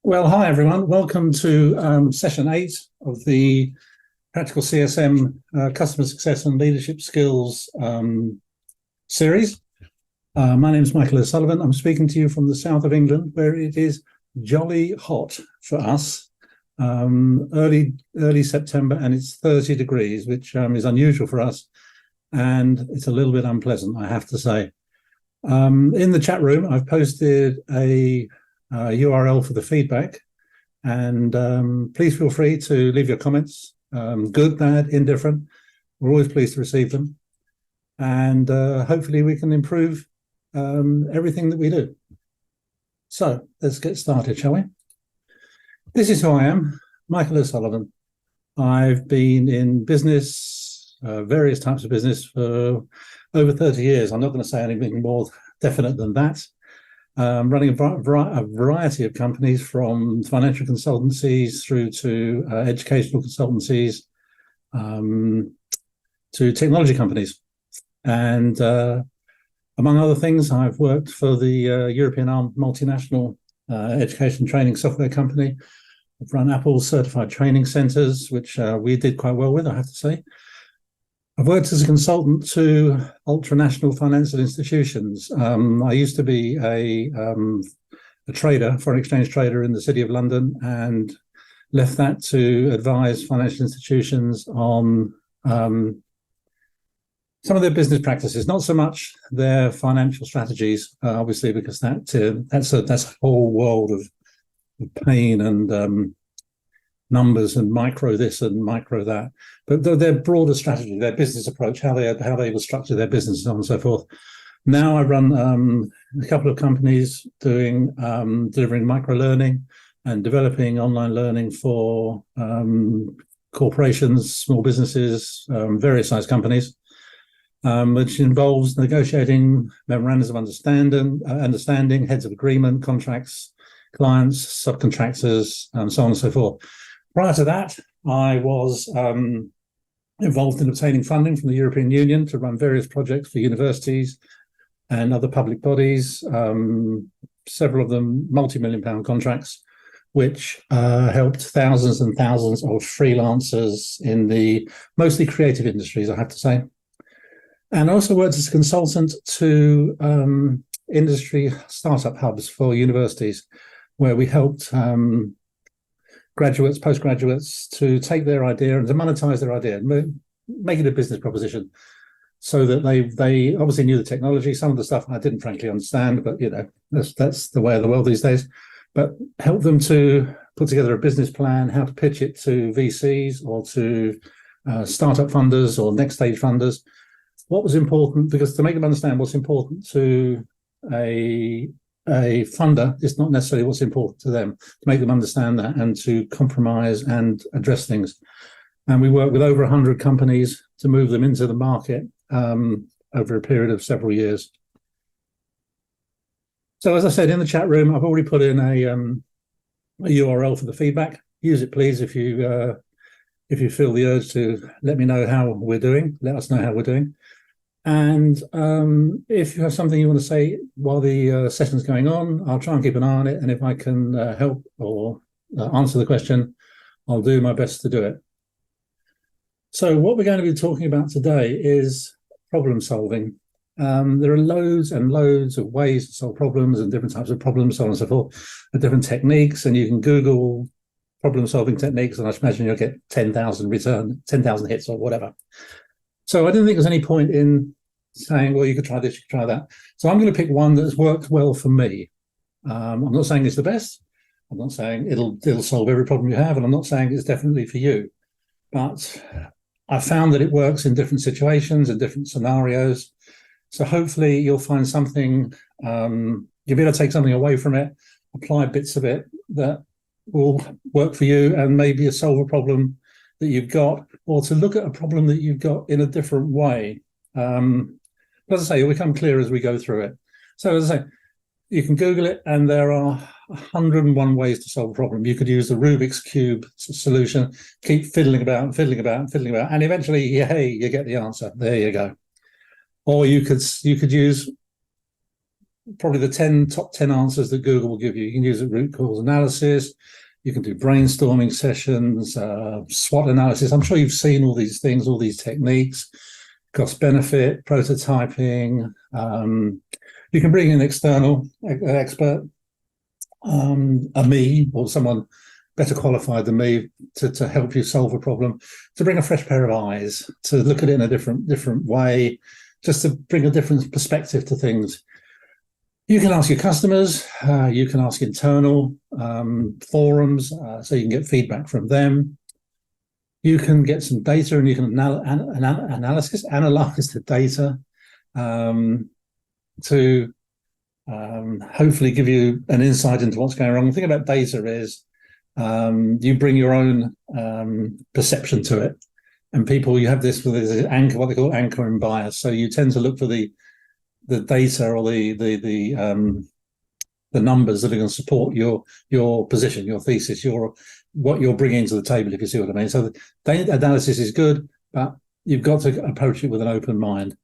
Well, hi everyone. Welcome to session 8 of the Practical CSM Customer Success and Leadership Skills series. My name is Michael O'Sullivan. I'm speaking to you from the south of England, where it is jolly hot for us. Early September, and it's 30 degrees, which is unusual for us, and it's a little bit unpleasant, I have to say. In the chat room, I've posted a URL for the feedback, and please feel free to leave your comments, good, bad, indifferent. We're always pleased to receive them, and hopefully we can improve everything that we do. So let's get started, shall we? This is who I am, Michael O'Sullivan. I've been in business, various types of business, for over 30 years. I'm not going to say anything more definite than that. Running a variety of companies, from financial consultancies through to educational consultancies, to technology companies. And among other things, I've worked for the European armed multinational education training software company. I've run Apple's certified training centers, which we did quite well with, I have to say. I've worked as a consultant to ultranational financial institutions. I used to be a trader, foreign exchange trader in the City of London, and left that to advise financial institutions on some of their business practices, not so much their financial strategies, obviously, because that's a whole world of pain and numbers and micro this and micro that, but their broader strategy, their business approach, how they will structure their business, and so on and so forth. Now I run a couple of companies doing delivering micro learning and developing online learning for corporations, small businesses, various size companies, which involves negotiating memorandums of understanding, heads of agreement, contracts, clients, subcontractors, and so on and so forth. Prior to that, I was involved in obtaining funding from the European Union to run various projects for universities and other public bodies, several of them multi-million-pound contracts, which helped thousands and thousands of freelancers in the mostly creative industries, I have to say. And I also worked as a consultant to industry startup hubs for universities, where we helped graduates, postgraduates, to take their idea and to monetize their idea, make it a business proposition, so that they obviously knew the technology. Some of the stuff I didn't frankly understand, but that's the way of the world these days. But help them to put together a business plan, how to pitch it to VCs or to startup funders or next stage funders. What was important, because to make them understand what's important to a funder is not necessarily what's important to them, to make them understand that and to compromise and address things. And we work with over 100 companies to move them into the market over a period of several years. So as I said, in the chat room, I've already put in a URL for the feedback. Use it, please, if you feel the urge to let me know how we're doing. Let us know how we're doing. And if you have something you want to say while the session's going on, I'll try and keep an eye on it. And if I can help or answer the question, I'll do my best to do it. So what we're going to be talking about today is problem solving. There are loads and loads of ways to solve problems and different types of problems, so on and so forth, with different techniques. And you can Google problem solving techniques, and I imagine you'll get 10,000 hits or whatever. So I didn't think there's any point in saying, well, you could try this, you could try that. So I'm going to pick one that's worked well for me. I'm not saying it's the best. I'm not saying it'll solve every problem you have, and I'm not saying it's definitely for you. But I found that it works in different situations and different scenarios. So hopefully you'll find something, you'll be able to take something away from it, apply bits of it that will work for you, and maybe solve a problem that you've got, or to look at a problem that you've got in a different way. As I say, it'll become clear as we go through it. So as I say, you can Google it, and there are 101 ways to solve a problem. You could use the Rubik's Cube solution, keep fiddling about and fiddling about and fiddling about, and eventually, hey, you get the answer. There you go. Or you could use probably the top 10 answers that Google will give you. You can use a root cause analysis. You can do brainstorming sessions, SWOT analysis. I'm sure you've seen all these things, all these techniques, cost benefit, prototyping. You can bring in an external expert, a me or someone better qualified than me to help you solve a problem, to bring a fresh pair of eyes, to look at it in a different way, just to bring a different perspective to things. You can ask your customers, you can ask internal forums, so you can get feedback from them. You can get some data and you can analyze the data to hopefully give you an insight into what's going wrong. The thing about data is you bring your own perception to it. And people, you have this with this anchor, what they call anchoring bias. So you tend to look for the data or the numbers that are going to support your position, your thesis, what you're bringing to the table, if you see what I mean. So the data analysis is good, but you've got to approach it with an open mind.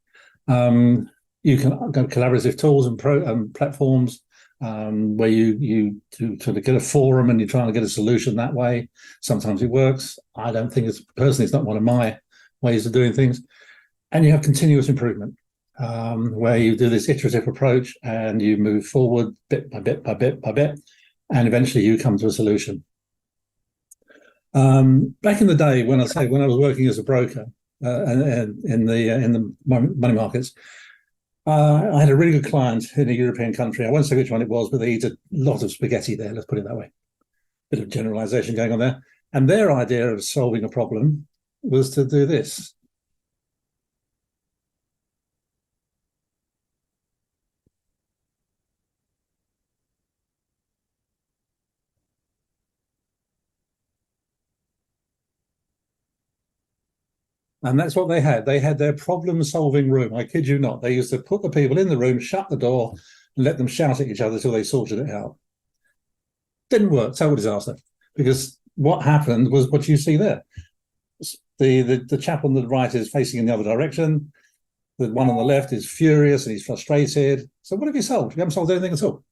You can go collaborative tools and platforms where you sort of get a forum and you're trying to get a solution that way. Sometimes it works. I don't think it's not one of my ways of doing things. And you have continuous improvement, where you do this iterative approach and you move forward bit by bit by bit by bit, and eventually you come to a solution. Back in the day, when I was working as a broker and in the money markets, I had a really good client in a European country. I won't say which one it was, but they eat a lot of spaghetti there, let's put it that way. Bit of generalization going on there. And their idea of solving a problem was to do this. And that's what they had. They had their problem-solving room. I kid you not. They used to put the people in the room, shut the door, and let them shout at each other until they sorted it out. Didn't work. Total disaster. Because what happened was what you see there. The chap on the right is facing in the other direction. The one on the left is furious and he's frustrated. So what have you solved? You haven't solved anything at all.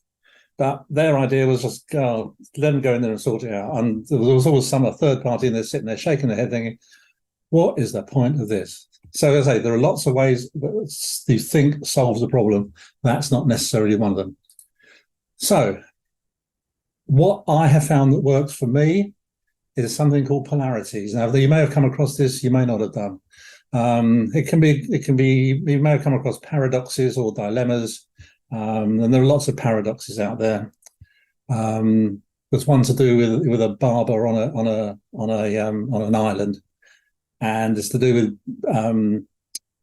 But their idea was just let them go in there and sort it out. And there was always a third party in there sitting there shaking their head thinking, what is the point of this? So as I say, there are lots of ways that you think solves a problem. That's not necessarily one of them. So what I have found that works for me is something called polarities. Now, you may have come across this, you may not have done. It can be, you may have come across paradoxes or dilemmas, and there are lots of paradoxes out there. There's one to do with a barber on an island. And it's to do with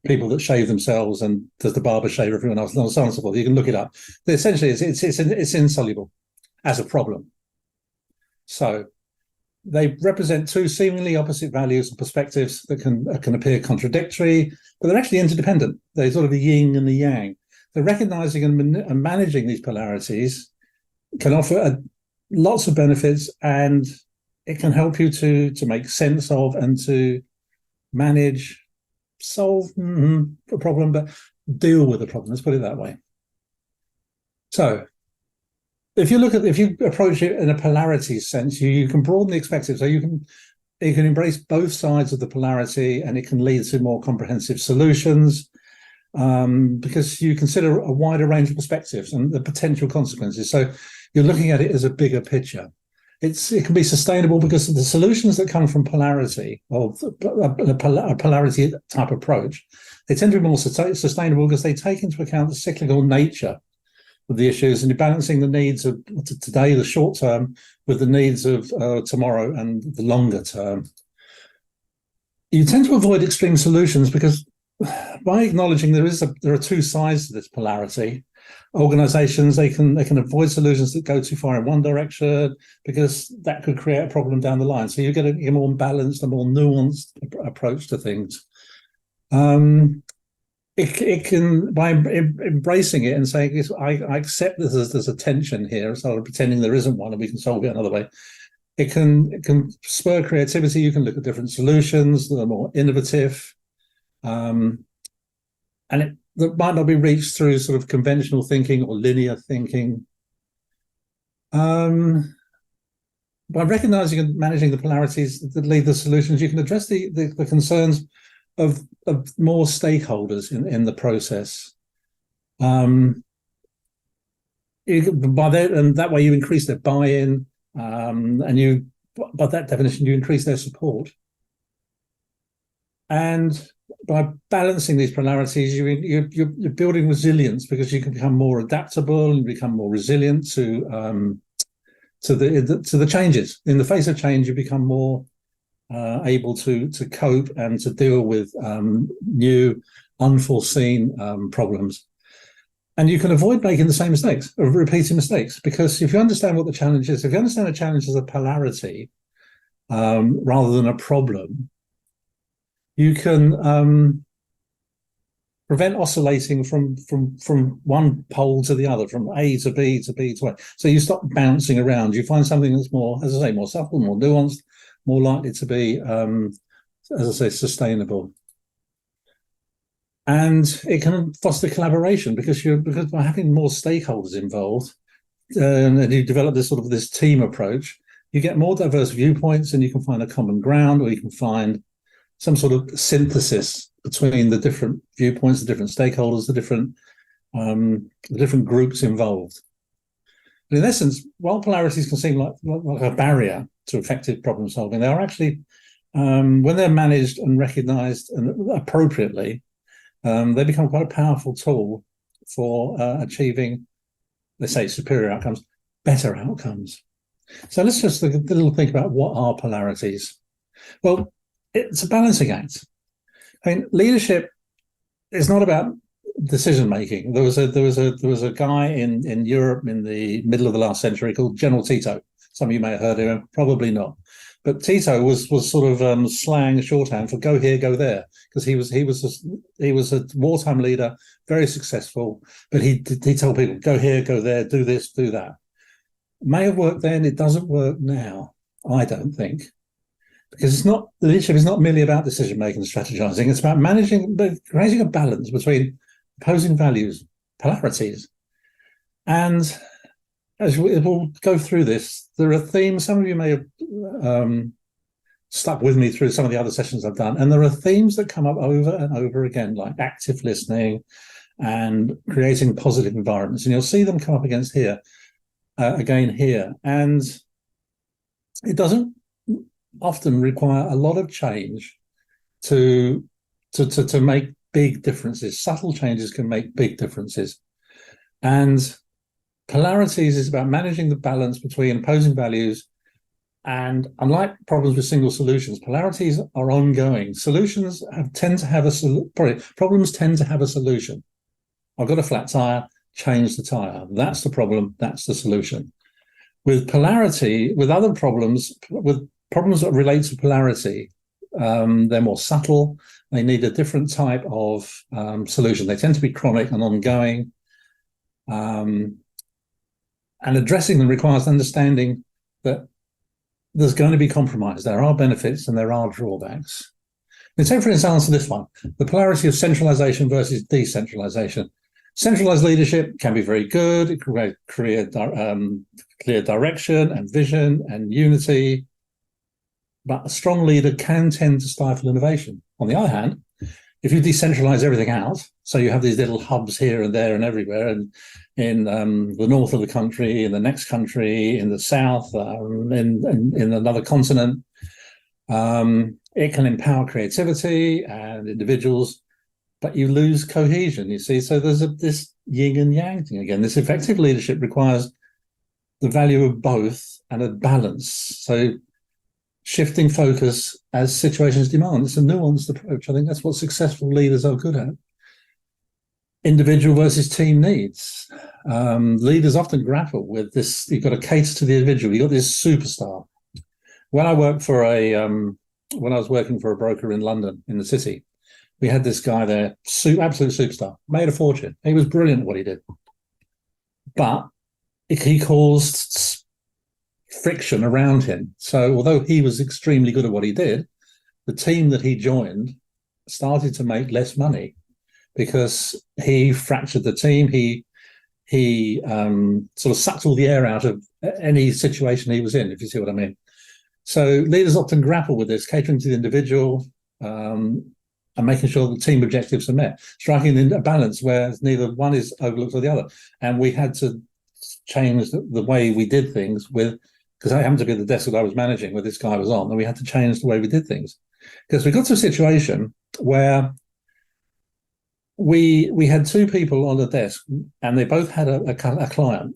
people that shave themselves, and does the barber shave everyone else, and so on and so forth. You can look it up. But essentially, it's insoluble as a problem. So they represent two seemingly opposite values and perspectives that can appear contradictory, but they're actually interdependent. They're sort of the yin and the yang. So recognizing and managing these polarities can offer lots of benefits, and it can help you to make sense of and to manage, solve a problem, but deal with the problem. Let's put it that way. So if you approach it in a polarity sense, you can broaden the perspective. So you can embrace both sides of the polarity, and it can lead to more comprehensive solutions, because you consider a wider range of perspectives and the potential consequences. So you're looking at it as a bigger picture. It can be sustainable because the solutions that come from polarity, or a polarity type approach, they tend to be more sustainable because they take into account the cyclical nature of the issues, and you're balancing the needs of today, the short term, with the needs of tomorrow and the longer term. You tend to avoid extreme solutions because by acknowledging there are two sides to this polarity, organizations they can avoid solutions that go too far in one direction, because that could create a problem down the line. So you get a more balanced, a more nuanced approach to things. It can, by embracing it and saying, I accept there's a tension here, instead of pretending there isn't one and we can solve it another way. It can spur creativity. You can look at different solutions that are more innovative. And that might not be reached through sort of conventional thinking or linear thinking. By recognizing and managing the polarities that lead to solutions, you can address the concerns of more stakeholders in the process. By that, and that way you increase their buy-in, and you, by that definition, you increase their support. And by balancing these polarities, you're building resilience, because you can become more adaptable and become more resilient to the changes. In the face of change, you become more able to cope and to deal with new, unforeseen problems. And you can avoid making the same mistakes, or repeating mistakes, because if you understand what the challenge is, if you understand the challenge as a polarity rather than a problem, you can prevent oscillating from one pole to the other, from A to B to B to A. So you stop bouncing around. You find something that's more, as I say, more subtle, more nuanced, more likely to be, as I say, sustainable. And it can foster collaboration, because by having more stakeholders involved, and you develop this team approach, you get more diverse viewpoints, and you can find a common ground, or you can find some sort of synthesis between the different viewpoints, the different stakeholders, the different groups involved. But in essence, while polarities can seem like a barrier to effective problem solving, they are actually, when they're managed and recognized and appropriately, they become quite a powerful tool for achieving, let's say, superior outcomes, better outcomes. So let's just think a little about what are polarities. Well, it's a balancing act. I mean, leadership is not about decision making. There was a guy in Europe in the middle of the last century called General Tito. Some of you may have heard of him, probably not. But Tito was sort of slang shorthand for go here, go there, because he was a wartime leader, very successful. But he told people, go here, go there, do this, do that. It may have worked then. It doesn't work now, I don't think. Because leadership is not merely about decision making and strategizing. It's about creating a balance between opposing values, polarities. And as we'll go through this, there are themes. Some of you may have stuck with me through some of the other sessions I've done, and there are themes that come up over and over again, like active listening and creating positive environments. And you'll see them come up again here. And it doesn't often require a lot of change to make big differences. Subtle changes can make big differences. And polarities is about managing the balance between opposing values. And unlike problems with single solutions, polarities are ongoing. Solutions tend to have problems tend to have a solution. I've got a flat tire, change the tire. That's the problem, that's the solution. With polarity, with other problems, with problems that relate to polarity, they're more subtle. They need a different type of solution. They tend to be chronic and ongoing. And addressing them requires understanding that there's going to be compromise. There are benefits and there are drawbacks. And take, for instance, this one, the polarity of centralization versus decentralization. Centralized leadership can be very good. It can create clear direction and vision and unity. But a strong leader can tend to stifle innovation. On the other hand, if you decentralize everything out, so you have these little hubs here and there and everywhere, and in the north of the country, in the next country, in the south, in another continent, it can empower creativity and individuals, but you lose cohesion, you see. So there's this yin and yang thing again. This effective leadership requires the value of both and a balance. So shifting focus as situations demand. It's a nuanced approach. I think that's what successful leaders are good at. Individual versus team needs. Leaders often grapple with this. You've got to cater to the individual. You've got this superstar. When I was working for a broker in London, in the city, we had this guy there, absolute superstar, made a fortune. He was brilliant at what he did. But he caused friction around him. So although he was extremely good at what he did, the team that he joined started to make less money because he fractured the team. He sort of sucked all the air out of any situation he was in, if you see what I mean. So leaders often grapple with this, catering to the individual, and making sure the team objectives are met, striking a balance where neither one is overlooked or the other. And we had to change the way we did things because I happened to be at the desk that I was managing where this guy was on, and we had to change the way we did things. Because we got to a situation where we had two people on the desk, and they both had a client,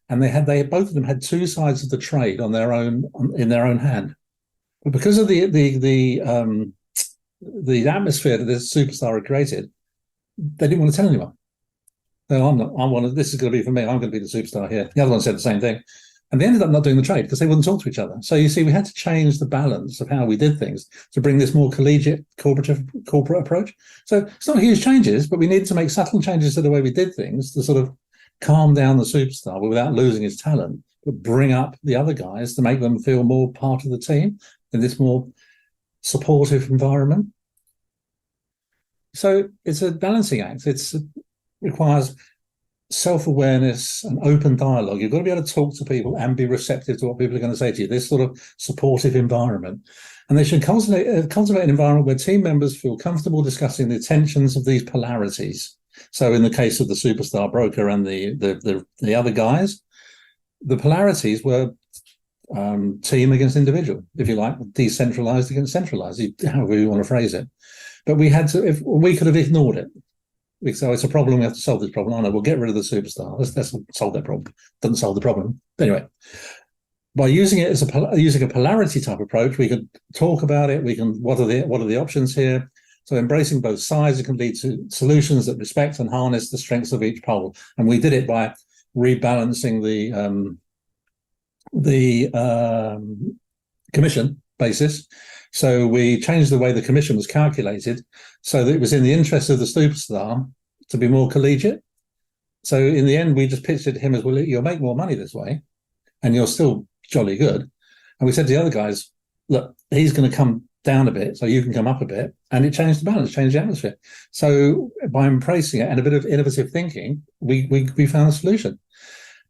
and they both of them had two sides of the trade in their own hand. But because of the atmosphere that this superstar had created, they didn't want to tell anyone. No, this is going to be for me. I'm going to be the superstar here. The other one said the same thing. And they ended up not doing the trade because they wouldn't talk to each other. So you see, we had to change the balance of how we did things to bring this more collegiate corporate approach. So it's not huge changes, but we needed to make subtle changes to the way we did things to sort of calm down the superstar without losing his talent, but bring up the other guys to make them feel more part of the team in this more supportive environment. So it's a balancing act. It requires self-awareness and open dialogue. You've got to be able to talk to people and be receptive to what people are going to say to you, this sort of supportive environment. And they should cultivate an environment where team members feel comfortable discussing the tensions of these polarities. So in the case of the superstar broker and the other guys, the polarities were team against individual, if you like, decentralized against centralized, however you want to phrase it. But we could have ignored it. So it's a problem. We have to solve this problem. Oh no, we'll get rid of the superstar. Let's solve that problem. Doesn't solve the problem. Anyway, by using it using a polarity type approach, we can talk about it. What are the options here? So embracing both sides, it can lead to solutions that respect and harness the strengths of each pole. And we did it by rebalancing the commission basis. So we changed the way the commission was calculated so that it was in the interest of the superstar to be more collegiate. So in the end, we just pitched it to him as, well, you'll make more money this way and you're still jolly good. And we said to the other guys, look, he's going to come down a bit so you can come up a bit. And it changed the balance, changed the atmosphere. So by embracing it and a bit of innovative thinking, we found a solution.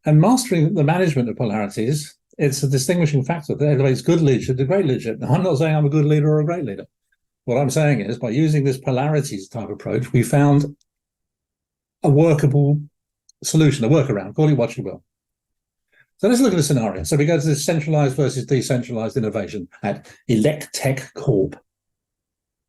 And mastering the management of polarities, it's a distinguishing factor that elevates good leadership to great leadership. Now, I'm not saying I'm a good leader or a great leader. What I'm saying is, by using this polarities type approach, we found a workable solution, a workaround, call it what you will. So let's look at a scenario. So we go to this centralized versus decentralized innovation at Electech Corp.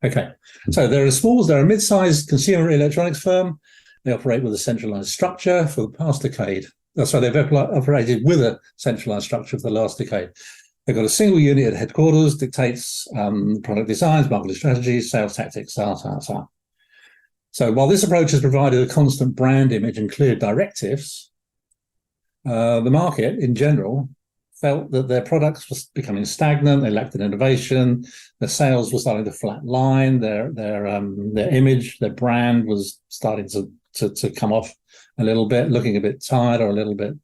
Okay, so they're a mid-sized consumer electronics firm. They operate with a centralized structure for the past decade. So they've operated with a centralized structure for the last decade. They've got a single unit at headquarters, dictates product designs, marketing strategies, sales tactics, So while this approach has provided a constant brand image and clear directives, the market in general felt that their products were becoming stagnant, they lacked an innovation, their sales were starting to flatline, their image, their brand was starting to come off a little bit, looking a bit tired or a little bit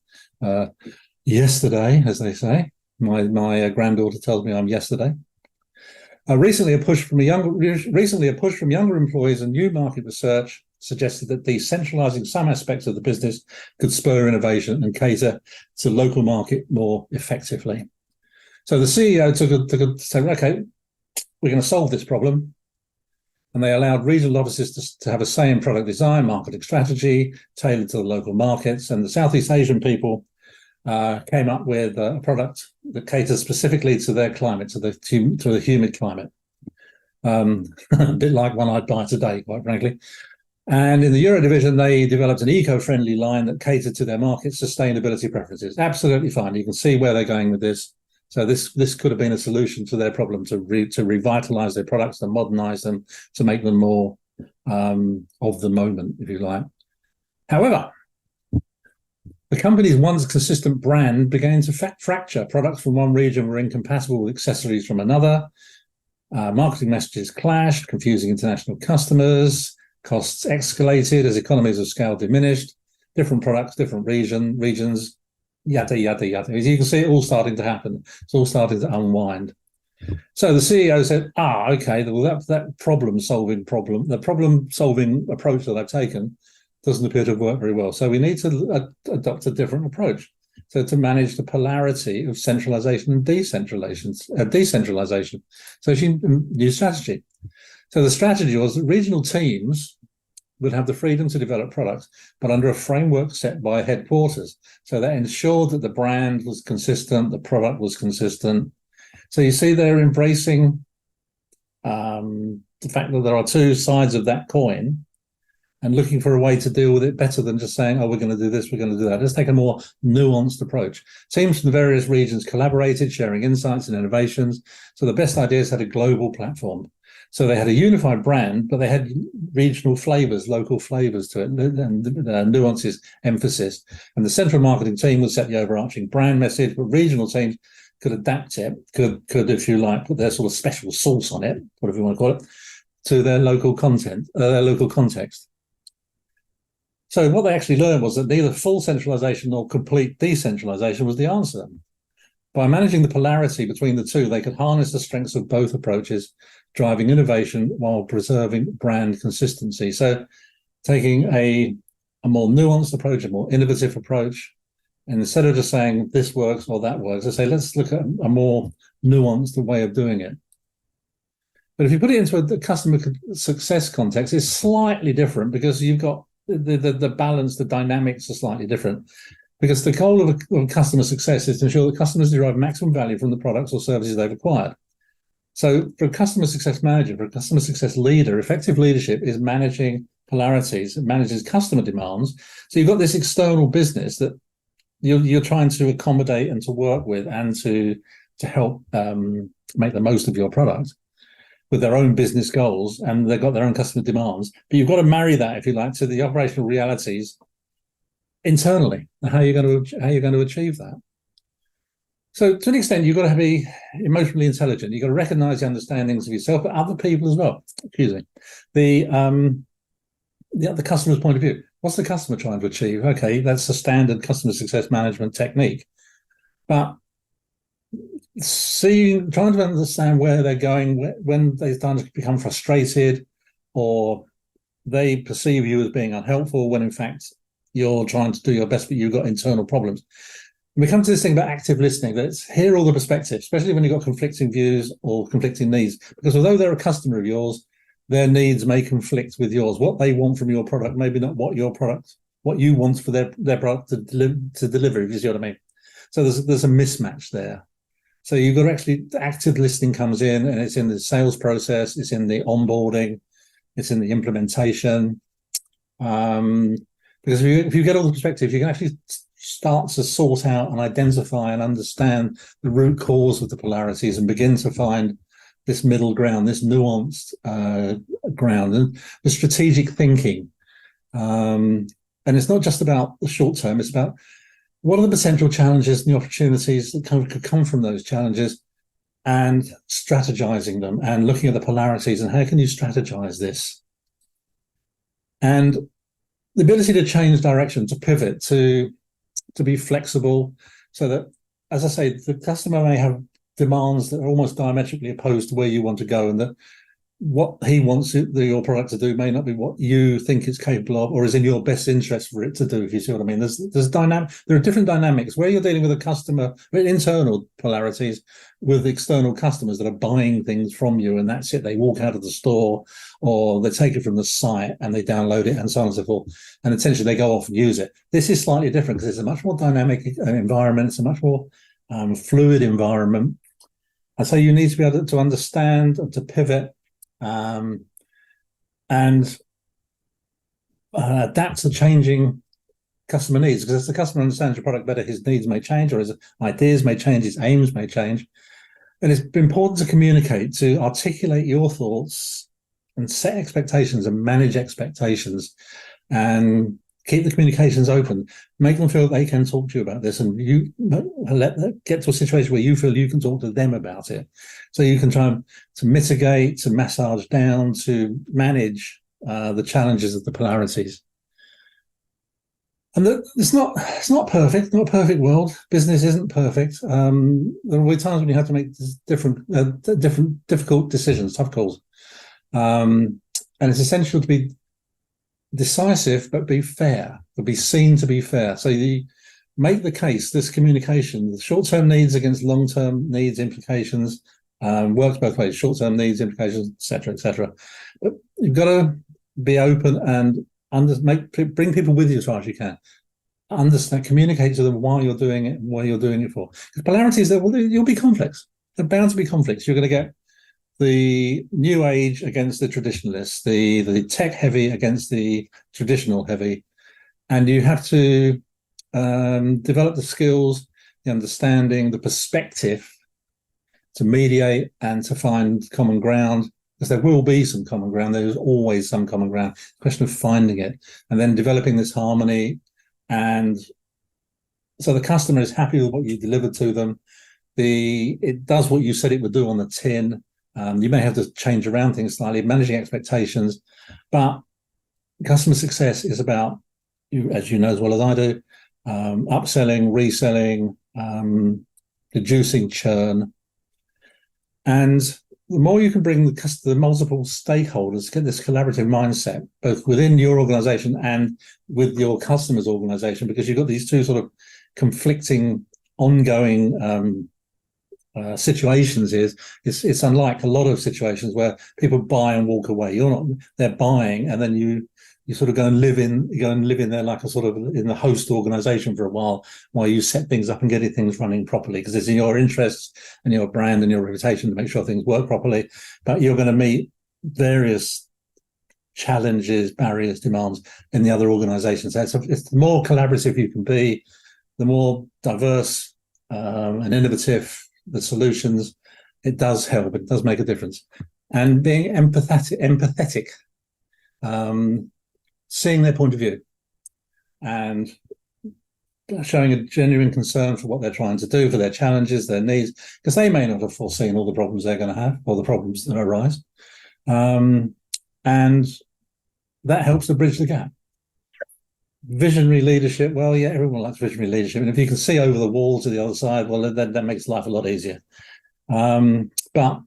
yesterday, as they say. My granddaughter tells me I'm yesterday. Recently, a push from younger employees and new market research suggested that decentralizing some aspects of the business could spur innovation and cater to local market more effectively. So the CEO said, okay, we're going to solve this problem. And they allowed regional offices to have a say in product design, marketing strategy, tailored to the local markets. And the Southeast Asian people came up with a product that caters specifically to their climate, to the humid climate. A bit like one I'd buy today, quite frankly. And in the Euro division, they developed an eco-friendly line that catered to their market sustainability preferences. Absolutely fine. You can see where they're going with this. So this could have been a solution to their problem, to revitalize their products, to modernize them, to make them more of the moment, if you like. However, the company's once consistent brand began to fracture. Products from one region were incompatible with accessories from another. Marketing messages clashed, confusing international customers. Costs escalated as economies of scale diminished. Different products, different regions. Yada, yada, yada. As you can see, it all starting to happen. It's all starting to unwind. So the CEO said, okay, well, the problem solving approach that I've taken doesn't appear to have worked very well. So we need to adopt a different approach. So to manage the polarity of centralization and decentralization. So new strategy. So the strategy was that regional teams would have the freedom to develop products, but under a framework set by headquarters. So that ensured that the brand was consistent, the product was consistent. So you see they're embracing the fact that there are two sides of that coin and looking for a way to deal with it better than just saying, we're going to do this, we're going to do that. Let's take a more nuanced approach. Teams from the various regions collaborated, sharing insights and innovations. So the best ideas had a global platform. So they had a unified brand, but they had regional flavors, local flavors to it, and nuances, emphasis. And the central marketing team would set the overarching brand message, but regional teams could adapt it, could, if you like, put their sort of special sauce on it, whatever you want to call it, to their local content, their local context. So what they actually learned was that neither full centralization nor complete decentralization was the answer. By managing the polarity between the two, they could harness the strengths of both approaches, driving innovation while preserving brand consistency. So taking a more nuanced approach, a more innovative approach, and instead of just saying this works or that works, I say let's look at a more nuanced way of doing it. But if you put it into a customer success context, it's slightly different because you've got the balance, the dynamics are slightly different. Because the goal of customer success is to ensure that customers derive maximum value from the products or services they've acquired. So for a customer success manager, for a customer success leader, effective leadership is managing polarities. It manages customer demands. So you've got this external business that you're trying to accommodate and to work with and to help make the most of your product with their own business goals, and they've got their own customer demands. But you've got to marry that, if you like, to the operational realities internally, and how you're going to achieve that. So to an extent, you've got to be emotionally intelligent. You've got to recognize the understandings of yourself, but other people as well. Excuse me. The customer's point of view. What's the customer trying to achieve? Okay, that's a standard customer success management technique. But trying to understand where they're going, when they start to become frustrated or they perceive you as being unhelpful when in fact you're trying to do your best, but you've got internal problems. And we come to this thing about active listening, that it's hear all the perspectives, especially when you've got conflicting views or conflicting needs, because although they're a customer of yours, their needs may conflict with yours. What they want from your product, maybe not what you want for their product to deliver, if you see what I mean. So there's a mismatch there. So you've got to actually, active listening comes in, and it's in the sales process, it's in the onboarding, it's in the implementation. Because if you get all the perspectives, you can actually start to sort out and identify and understand the root cause of the polarities and begin to find this middle ground, this nuanced ground, and the strategic thinking. And it's not just about the short term, it's about what are the potential challenges and the opportunities that could come from those challenges, and strategizing them and looking at the polarities and how can you strategize this. And the ability to change direction, to pivot, to be flexible, so that, as I say, the customer may have demands that are almost diametrically opposed to where you want to go, and that what he wants your product to do may not be what you think it's capable of or is in your best interest for it to do, if you see what I mean. There are different dynamics where you're dealing with a customer, internal polarities with external customers that are buying things from you, and that's it. They walk out of the store or they take it from the site and they download it and so on and so forth, and essentially they go off and use it. This is slightly different because it's a much more dynamic environment. It's a much more fluid environment. And so you need to be able to understand and to pivot and adapt to changing customer needs, because as the customer understands your product better, his needs may change, or his ideas may change, his aims may change. And it's important to communicate, to articulate your thoughts and set expectations and manage expectations and keep the communications open, make them feel that they can talk to you about this, and you let them get to a situation where you feel you can talk to them about it. So you can try to mitigate, to massage down, to manage the challenges of the polarities. And it's not perfect, not a perfect world. Business isn't perfect. There will be times when you have to make different difficult decisions, tough calls. And it's essential to be decisive, but be fair, to be seen to be fair. So you make the case, this communication, the short-term needs against long-term needs implications, works both ways, short-term needs implications, etc., etc. But you've got to be open and bring people with you as far as you can. Understand, communicate to them why you're doing it and what you're doing it for. Because polarities, you'll be conflicts. They're bound to be conflicts. You're going to get the new age against the traditionalists, the tech heavy against the traditional heavy, and you have to develop the skills, the understanding, the perspective to mediate and to find common ground, because there will be some common ground. There's always some common ground. The question of finding it and then developing this harmony, and so the customer is happy with what you delivered to them. It does what you said it would do on the tin. You may have to change around things slightly, managing expectations, but customer success is about, as you know as well as I do, upselling, reselling, reducing churn. And the more you can bring the multiple stakeholders, get this collaborative mindset, both within your organization and with your customer's organization, because you've got these two sort of conflicting, ongoing situations. It's unlike a lot of situations where people buy and walk away. They're buying, and then you sort of go and live in there like a sort of in the host organization for a while you set things up and get things running properly, because it's in your interests and your brand and your reputation to make sure things work properly. But you're going to meet various challenges, barriers, demands in the other organizations. So it's the more collaborative you can be, the more diverse and innovative the solutions. It does help. It does make a difference. And being empathetic, seeing their point of view and showing a genuine concern for what they're trying to do, for their challenges, their needs, because they may not have foreseen all the problems they're going to have or the problems that arise. And that helps to bridge the gap. Visionary leadership, well, yeah, everyone likes visionary leadership. And if you can see over the wall to the other side, well, that makes life a lot easier. But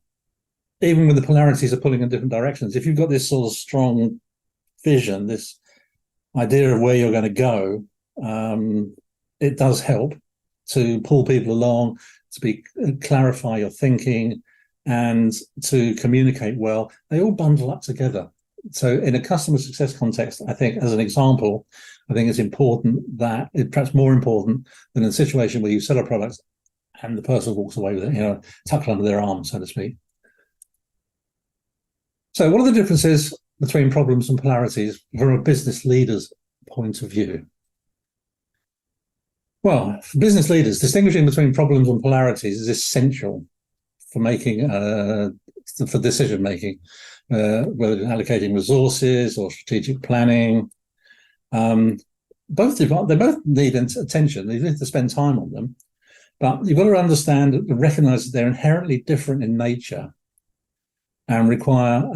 even with the polarities of pulling in different directions, if you've got this sort of strong vision, this idea of where you're going to go, it does help to pull people along, to clarify your thinking and to communicate well. They all bundle up together. So in a customer success context, I think, as an example, I think it's important that it's perhaps more important than in a situation where you sell a product and the person walks away with it, tucked under their arm, so to speak. So what are the differences between problems and polarities from a business leader's point of view? Well, for business leaders, distinguishing between problems and polarities is essential for making, for decision making, whether allocating resources or strategic planning. They both need attention. They need to spend time on them, but you've got to understand and recognize that they're inherently different in nature and require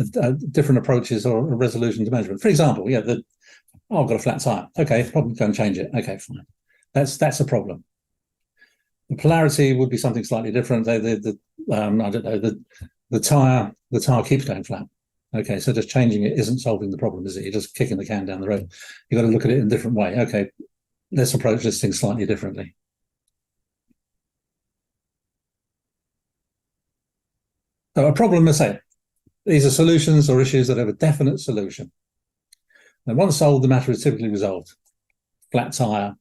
different approaches or a resolution to management. For example, I've got a flat tire. Okay, problem, go and change it. Okay, fine. That's a problem. The polarity would be something slightly different. I don't know, the tire keeps going flat. Okay, so just changing it isn't solving the problem, is it? You're just kicking the can down the road. You've got to look at it in a different way. Okay, let's approach this thing slightly differently. So a problem, let's say, these are solutions or issues that have a definite solution. And once solved, the matter is typically resolved. Flat tire,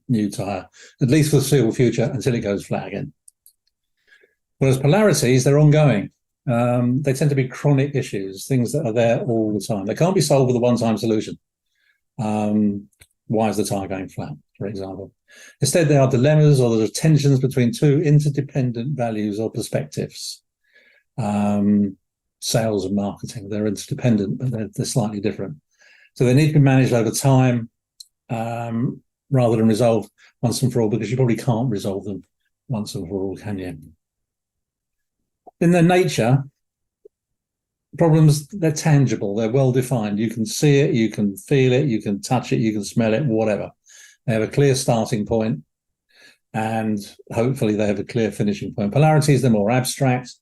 new tire, at least for the foreseeable future until it goes flat again. Whereas polarities, they're ongoing. They tend to be chronic issues, things that are there all the time. They can't be solved with a one-time solution. Why is the tire going flat, for example? Instead, they are dilemmas or there are tensions between two interdependent values or perspectives. Sales and marketing, they're interdependent, but they're slightly different. So they need to be managed over time rather than resolved once and for all, because you probably can't resolve them once and for all, can you? In their nature, problems, they're tangible, they're well defined. You can see it, you can feel it, you can touch it, you can smell it, whatever. They have a clear starting point, and hopefully they have a clear finishing point. Polarities, they're more abstract.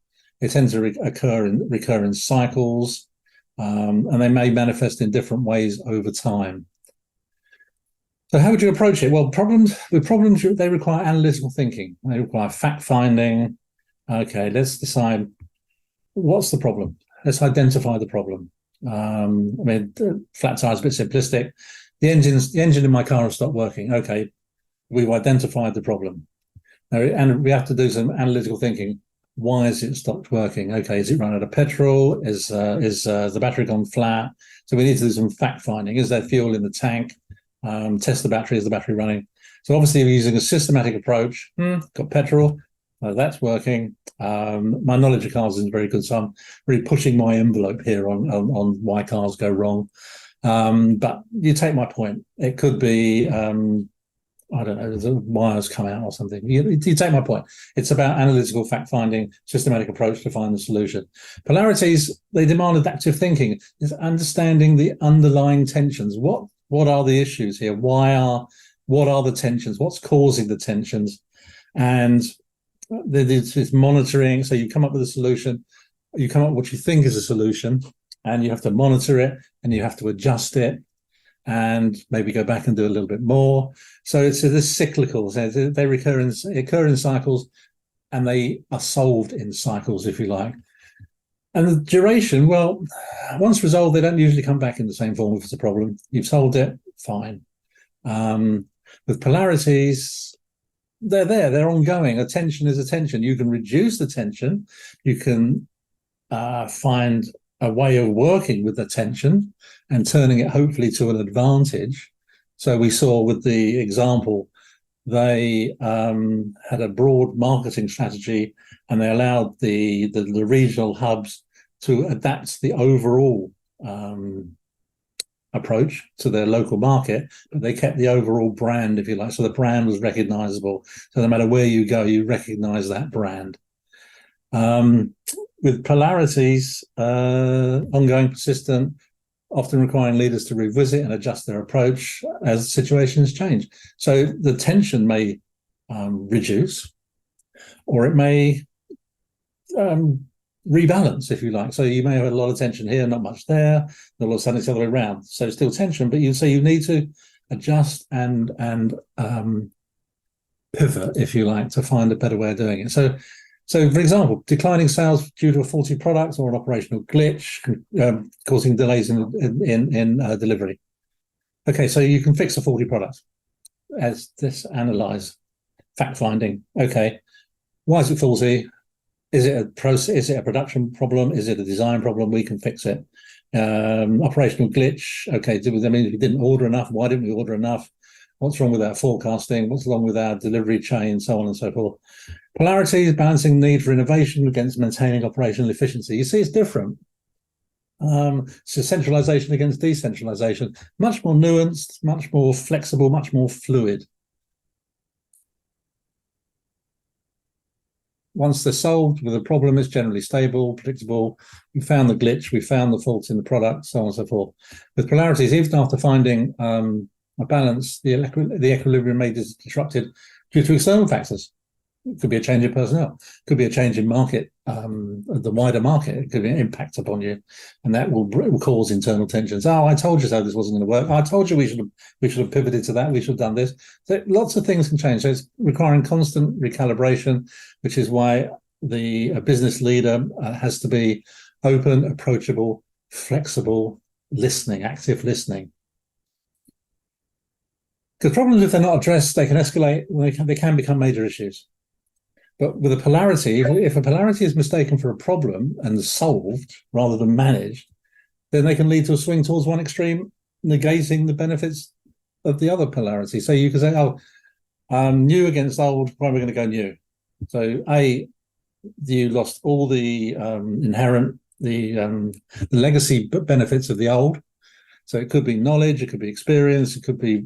They tend to recur in cycles, and they may manifest in different ways over time. So how would you approach it? Well, problems, they require analytical thinking. They require fact-finding. Okay, let's decide what's the problem. Let's identify the problem. Flat tire is a bit simplistic. The engine in my car has stopped working. Okay, we've identified the problem. And we have to do some analytical thinking. Why has it stopped working? Okay, is it run out of petrol? Is the battery gone flat? So we need to do some fact-finding. Is there fuel in the tank? Test the battery. Is the battery running? So obviously we're using a systematic approach. Got petrol. That's working. My knowledge of cars isn't very good, so I'm really pushing my envelope here on why cars go wrong. But you take my point. It could be, I don't know, the wires come out or something. You take my point. It's about analytical fact-finding, systematic approach to find the solution. Polarities, they demand adaptive thinking. It's understanding the underlying tensions. What are the issues here? What are the tensions? What's causing the tensions? And it's monitoring. So you come up with a solution, you come up with what you think is a solution, and you have to monitor it, and you have to adjust it, and maybe go back and do a little bit more. So it's this cyclical. They occur in cycles, and they are solved in cycles, if you like. And the duration, well, once resolved, they don't usually come back in the same form if it's a problem. You've solved it, fine. With polarities, they're there, they're ongoing. A tension is a tension. You can reduce the tension. You can find a way of working with the tension and turning it hopefully to an advantage. So we saw with the example, they had a broad marketing strategy, and they allowed the regional hubs to adapt the overall approach to their local market, but they kept the overall brand, if you like. So the brand was recognizable. So no matter where you go, you recognize that brand. With polarities, ongoing, persistent, often requiring leaders to revisit and adjust their approach as situations change. So the tension may reduce, or it may rebalance, if you like. So you may have a lot of tension here, not much there. All of a sudden it's the other way around. So still tension, but you need to adjust and pivot, if you like, to find a better way of doing it. So for example, declining sales due to a faulty product or an operational glitch, causing delays in delivery. Okay, so you can fix a faulty product. As this analyze, fact finding. Okay, why is it faulty? Is it a process? Is it a production problem? Is it a design problem? We can fix it. Operational glitch. Okay, if we didn't order enough, why didn't we order enough? What's wrong with our forecasting? What's wrong with our delivery chain? So on and so forth. Polarity is balancing the need for innovation against maintaining operational efficiency. You see, it's different. So centralization against decentralization, much more nuanced, much more flexible, much more fluid. Once they're solved with a problem, it's generally stable, predictable. We found the glitch, we found the faults in the product, so on and so forth. With polarities, even after finding a balance, the equilibrium may be disrupted due to external factors. It could be a change in personnel, it could be a change in market, the wider market. It could be an impact upon you, and that will cause internal tensions. Oh, I told you so. This wasn't going to work. I told you we should have pivoted to that. We should have done this. So lots of things can change. So it's requiring constant recalibration, which is why a business leader has to be open, approachable, flexible, listening, active listening. Because problems, if they're not addressed, they can escalate. They can become major issues. But with a polarity, if a polarity is mistaken for a problem and solved rather than managed, then they can lead to a swing towards one extreme, negating the benefits of the other polarity. So you can say, new against old, why are we going to go new? So you lost all the inherent, the legacy benefits of the old. So it could be knowledge, it could be experience, it could be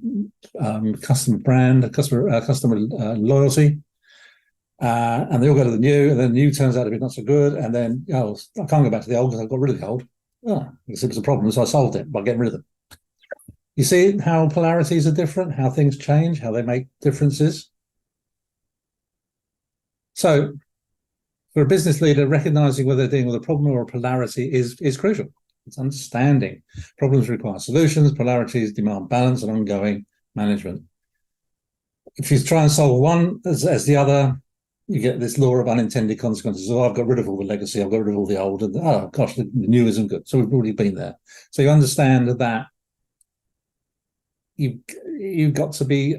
customer brand, customer loyalty. And they all go to the new, and then the new turns out to be not so good. And then, I can't go back to the old because I got rid of the old. Because it was a problem, so I solved it by getting rid of them. You see how polarities are different, how things change, how they make differences. So for a business leader, recognizing whether they're dealing with a problem or a polarity is crucial. It's understanding. Problems require solutions, polarities demand balance and ongoing management. If you try and solve one as the other, you get this law of unintended consequences. Oh, I've got rid of all the legacy, I've got rid of all the old, and oh gosh, the new isn't good. So we've already been there. So you understand that you've got to be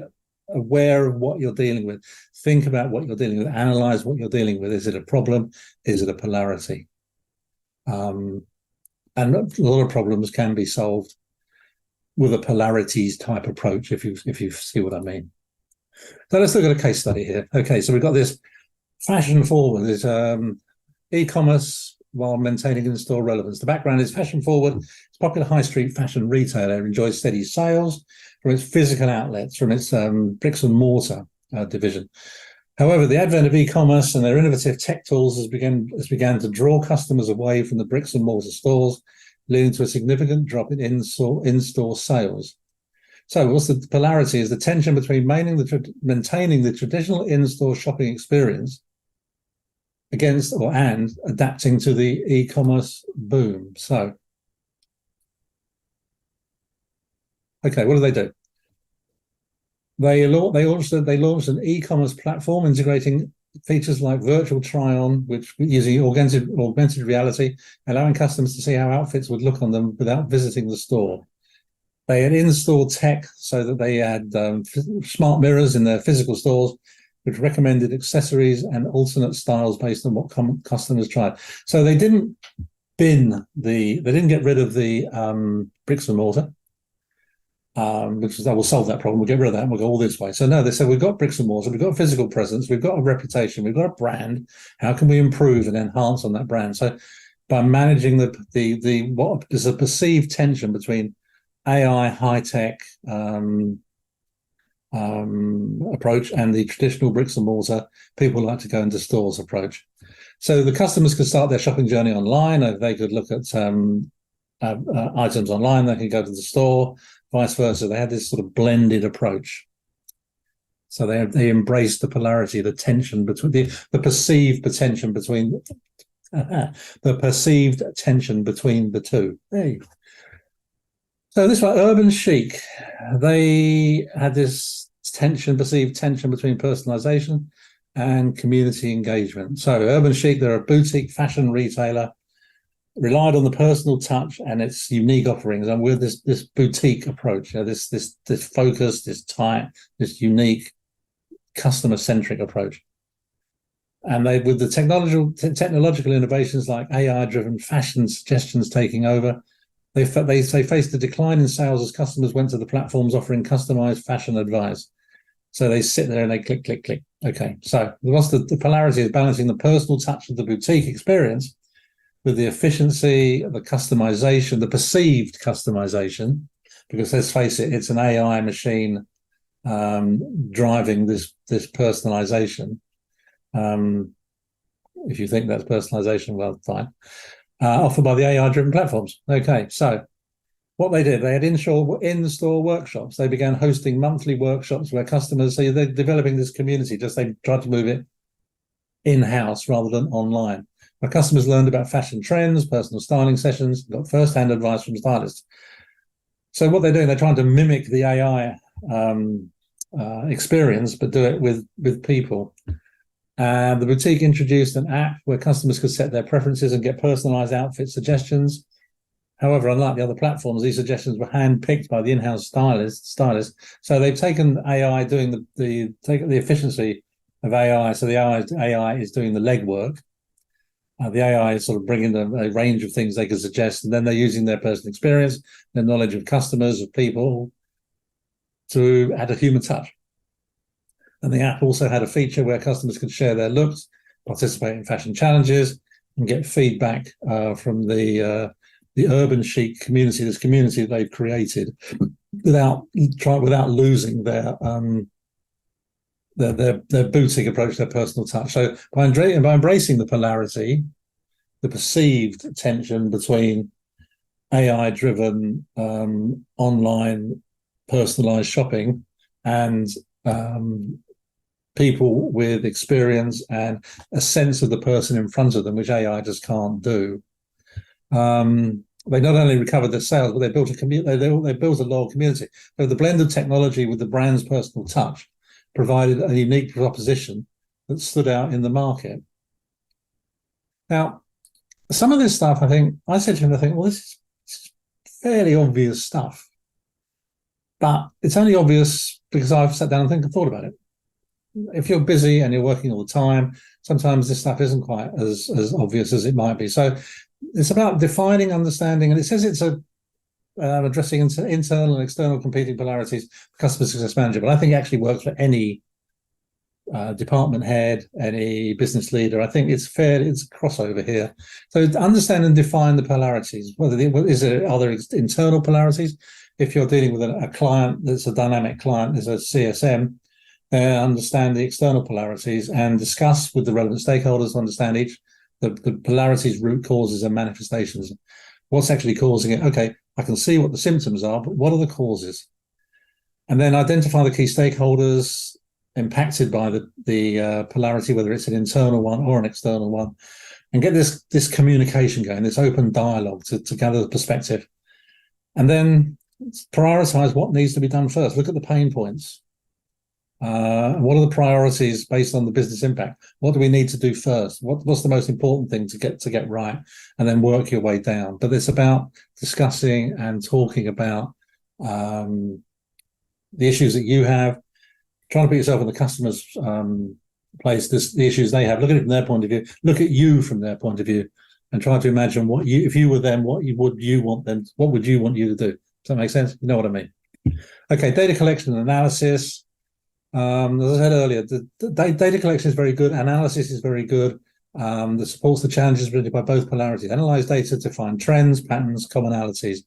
aware of what you're dealing with. Think about what you're dealing with. Analyze what you're dealing with. Is it a problem? Is it a polarity? And a lot of problems can be solved with a polarities type approach, if you see what I mean. So let's look at a case study here. Okay, so we've got this fashion forward, this e-commerce while maintaining in-store relevance. The background is fashion forward. It's a popular high street fashion retailer, enjoys steady sales from its physical outlets, from its bricks and mortar division. However, the advent of e-commerce and their innovative tech tools has began to draw customers away from the bricks and mortar stores, leading to a significant drop in in-store sales. So what's the polarity? Is the tension between maintaining the traditional in-store shopping experience and adapting to the e-commerce boom. So, okay, what do? They launched an e-commerce platform integrating features like virtual try-on, which using augmented reality, allowing customers to see how outfits would look on them without visiting the store. They had in-store tech so that they had smart mirrors in their physical stores, which recommended accessories and alternate styles based on what customers tried. So they didn't they didn't get rid of the bricks and mortar, which is, I will solve that problem. We'll get rid of that and we'll go all this way. So no, they said, we've got bricks and mortar, we've got physical presence, we've got a reputation, we've got a brand. How can we improve and enhance on that brand? So by managing the what is a perceived tension between AI, high-tech approach and the traditional bricks and mortar, people like to go into stores approach. So the customers could start their shopping journey online. They could look at items online. They could go to the store, vice versa. They had this sort of blended approach. So they embraced the polarity, the tension between the perceived tension between the perceived tension between the two. Hey. So this one, Urban Chic, they had this perceived tension between personalization and community engagement. So Urban Chic, they're a boutique fashion retailer, relied on the personal touch and its unique offerings, and with this boutique approach, this focus, this tight, this unique, customer-centric approach. And with the technological innovations like AI-driven fashion suggestions taking over, they faced a decline in sales as customers went to the platforms offering customized fashion advice. So they sit there and they click, click, click. Okay, so what's the polarity is balancing the personal touch of the boutique experience with the efficiency, the customization, the perceived customization, because let's face it, it's an AI machine driving this personalization. If you think that's personalization, well, fine. Offered by the AI-driven platforms. Okay, so what they did, they had in-store workshops. They began hosting monthly workshops where customers, so they're developing this community, they tried to move it in-house rather than online, where customers learned about fashion trends, personal styling sessions, got first-hand advice from stylists. So what they're doing, they're trying to mimic the AI experience, but do it with people. The boutique introduced an app where customers could set their preferences and get personalized outfit suggestions. However, unlike the other platforms, these suggestions were handpicked by the in-house stylists. So they've taken AI doing the efficiency of AI. So the AI is doing the legwork. The AI is sort of bringing a range of things they can suggest, and then they're using their personal experience, their knowledge of customers, of people, to add a human touch. And the app also had a feature where customers could share their looks, participate in fashion challenges, and get feedback from the Urban Chic community, this community that they've created, without losing their boutique approach, their personal touch. So by embracing the polarity, the perceived tension between AI-driven online personalized shopping and people with experience and a sense of the person in front of them, which AI just can't do. They not only recovered their sales, but they built they built a loyal community. So the blend of technology with the brand's personal touch provided a unique proposition that stood out in the market. Now, some of this stuff, I said to him, well, this is fairly obvious stuff, but it's only obvious because I've sat down and thought about it. If you're busy and you're working all the time, sometimes this stuff isn't quite as obvious as it might be. So it's about defining, understanding, and it says it's addressing internal and external competing polarities for customer success manager. But I think it actually works for any department head, any business leader. I think it's a crossover here. So to understand and define the polarities. Are there internal polarities? If you're dealing with a client that's a dynamic client, there's a CSM, understand the external polarities and discuss with the relevant stakeholders to understand the polarities, root causes and manifestations. What's actually causing it? Okay, I can see what the symptoms are, but what are the causes? And then identify the key stakeholders impacted by the polarity, whether it's an internal one or an external one, and get this communication going, this open dialogue to gather the perspective. And then prioritize what needs to be done first. Look at the pain points. What are the priorities based on the business impact? What do we need to do first? What's the most important thing to get right? And then work your way down. But it's about discussing and talking about the issues that you have, trying to put yourself in the customer's place, the issues they have. Look at it from their point of view. Look at you from their point of view, and try to imagine if you were them, what would you want you to do? Does that make sense? You know what I mean? Okay, data collection and analysis. As I said earlier, the data collection is very good. Analysis is very good. That supports the challenges presented by both polarities. Analyze data to find trends, patterns, commonalities.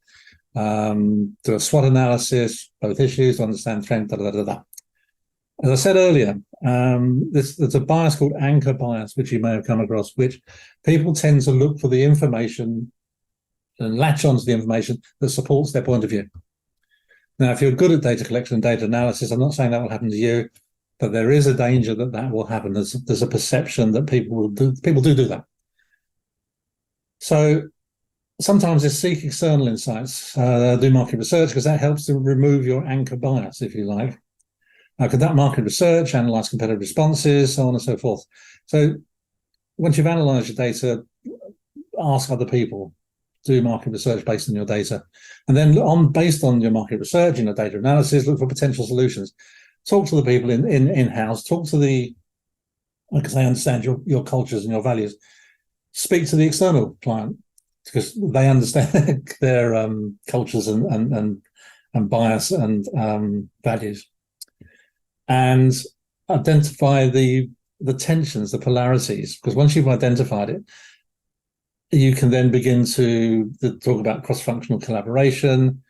Do a SWOT analysis, both issues, understand trends, As I said earlier, there's a bias called anchor bias, which you may have come across, which people tend to look for the information and latch onto the information that supports their point of view. Now, if you're good at data collection and data analysis, I'm not saying that will happen to you, but there is a danger that will happen. There's a perception that people do that. So sometimes they seek external insights, do market research, because that helps to remove your anchor bias, if you like. Conduct market research, analyze competitive responses, so on and so forth. So once you've analyzed your data, ask other people, do market research based on your data. And then based on your market research, data analysis, look for potential solutions. Talk to the people in-house, because they understand your cultures and your values. Speak to the external client, because they understand their cultures and bias and values. And identify the tensions, the polarities, because once you've identified it, you can then begin to talk about cross-functional collaboration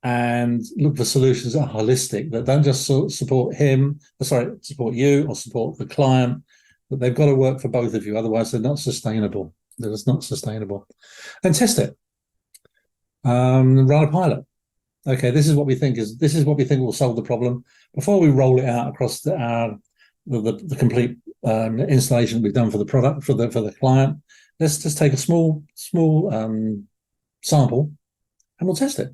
and look for solutions that are holistic, that don't just support you or support the client, but they've got to work for both of you. Otherwise, they're not sustainable. They're just not sustainable. And test it. Run a pilot. Okay, this is what we think will solve the problem. Before we roll it out across the complete installation we've done for the product for the client, let's just take a small sample and we'll test it,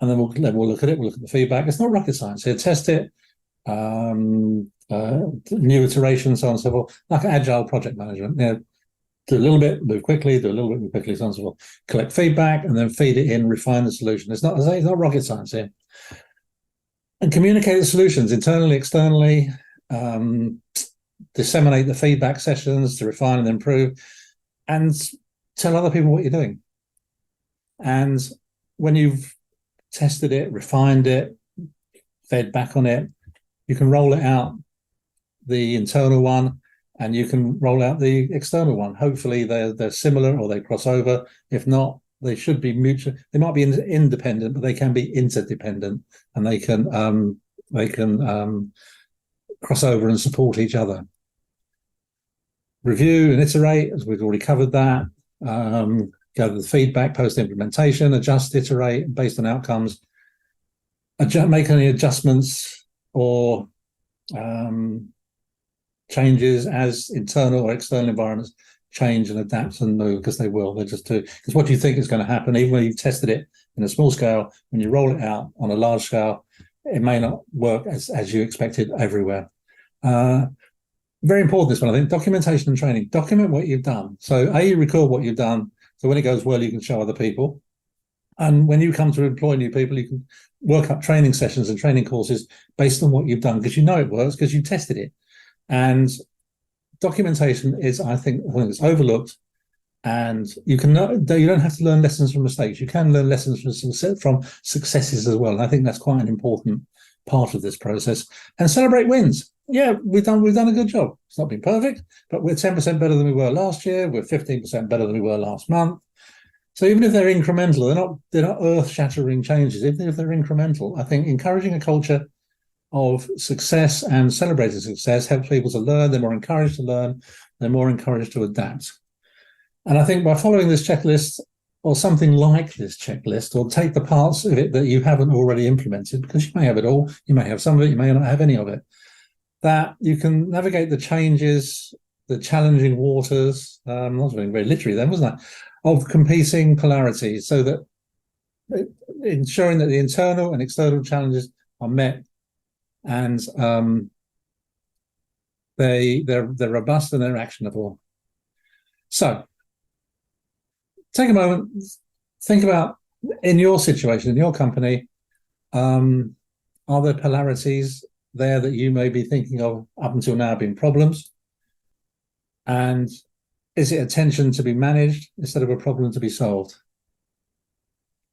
and then we'll look at it. We'll look at the feedback. It's not rocket science here. Test it, new iterations, so on and so forth, like agile project management. Do a little bit, move quickly, do a little bit, move quickly, so on and so forth. Collect feedback and then feed it in, refine the solution. It's not rocket science here. And communicate the solutions internally, externally, disseminate the feedback sessions to refine and improve, and tell other people what you're doing. And when you've tested it, refined it, fed back on it, you can roll it out, the internal one, and you can roll out the external one. Hopefully they're similar or they cross over. If not, they should be mutual. They might be independent, but they can be interdependent, and they can cross over and support each other. Review and iterate, as we've already covered that. Gather the feedback post implementation, adjust, iterate based on outcomes. make any adjustments or changes as internal or external environments change and adapt and move, because they will. They just do. Because what you think is going to happen, even when you've tested it in a small scale, when you roll it out on a large scale, it may not work as you expected everywhere. Very important, this one, I think. Documentation and training. Document what you've done. So you record what you've done, so when it goes well, you can show other people. And when you come to employ new people, you can work up training sessions and training courses based on what you've done, because you know it works, because you tested it. And documentation is, I think it's overlooked. And you don't have to learn lessons from mistakes. You can learn lessons from successes as well. And I think that's quite an important part of this process. And celebrate wins. Yeah, we've done a good job. It's not been perfect, but we're 10% better than we were last year. We're 15% better than we were last month. So even if they're incremental, they're not earth-shattering changes. Even if they're incremental, I think encouraging a culture of success and celebrating success helps people to learn. They're more encouraged to learn. They're more encouraged to adapt. And I think by following this checklist, or something like this checklist, or take the parts of it that you haven't already implemented, because you may have it all, you may have some of it, you may not have any of it, that you can navigate the changes, the challenging waters, I was being very literary then, wasn't I, of competing polarities, so that ensuring that the internal and external challenges are met, and they're robust and they're actionable. So take a moment, think about, in your situation, in your company, are there polarities there that you may be thinking of up until now being problems? And is it a tension to be managed instead of a problem to be solved?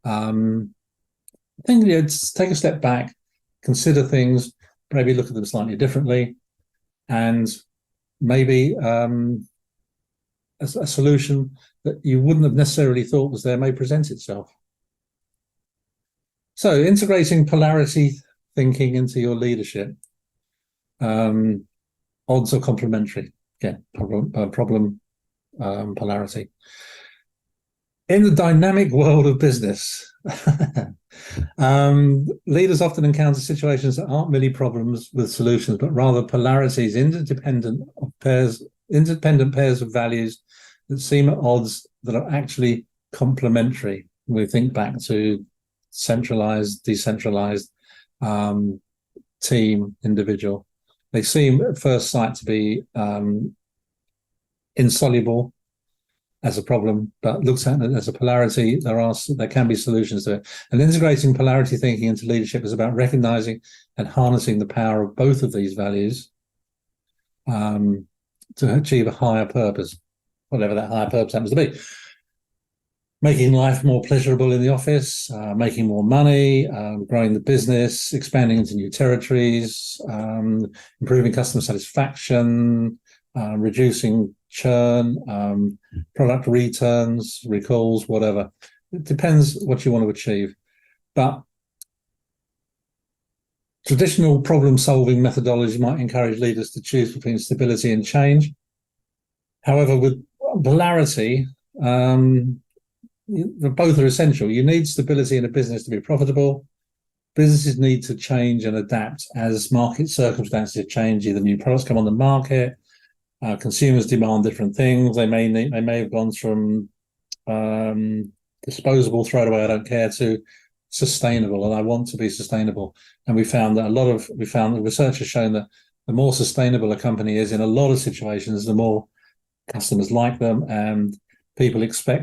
I think take a step back, consider things, maybe look at them slightly differently, and maybe a solution that you wouldn't have necessarily thought was there may present itself. So integrating polarity thinking into your leadership. Odds are complementary. Again, problem polarity. In the dynamic world of business, leaders often encounter situations that aren't merely problems with solutions, but rather polarities, independent pairs of values that seem at odds that are actually complementary. We think back to centralized, decentralized, team, individual. They seem at first sight to be insoluble as a problem, but looked at as a polarity, there can be solutions to it. And integrating polarity thinking into leadership is about recognizing and harnessing the power of both of these values to achieve a higher purpose, whatever that higher purpose happens to be. Making life more pleasurable in the office, making more money, growing the business, expanding into new territories, improving customer satisfaction, reducing churn, product returns, recalls, whatever. It depends what you want to achieve. But traditional problem-solving methodologies might encourage leaders to choose between stability and change. However, with polarity, both are essential. You need stability in a business to be profitable. Businesses need to change and adapt as market circumstances change. Either new products come on the market, consumers demand different things. They may have gone from disposable, throw it away, I don't care, to sustainable, and I want to be sustainable. And we found that the research has shown that the more sustainable a company is in a lot of situations, the more customers like them, and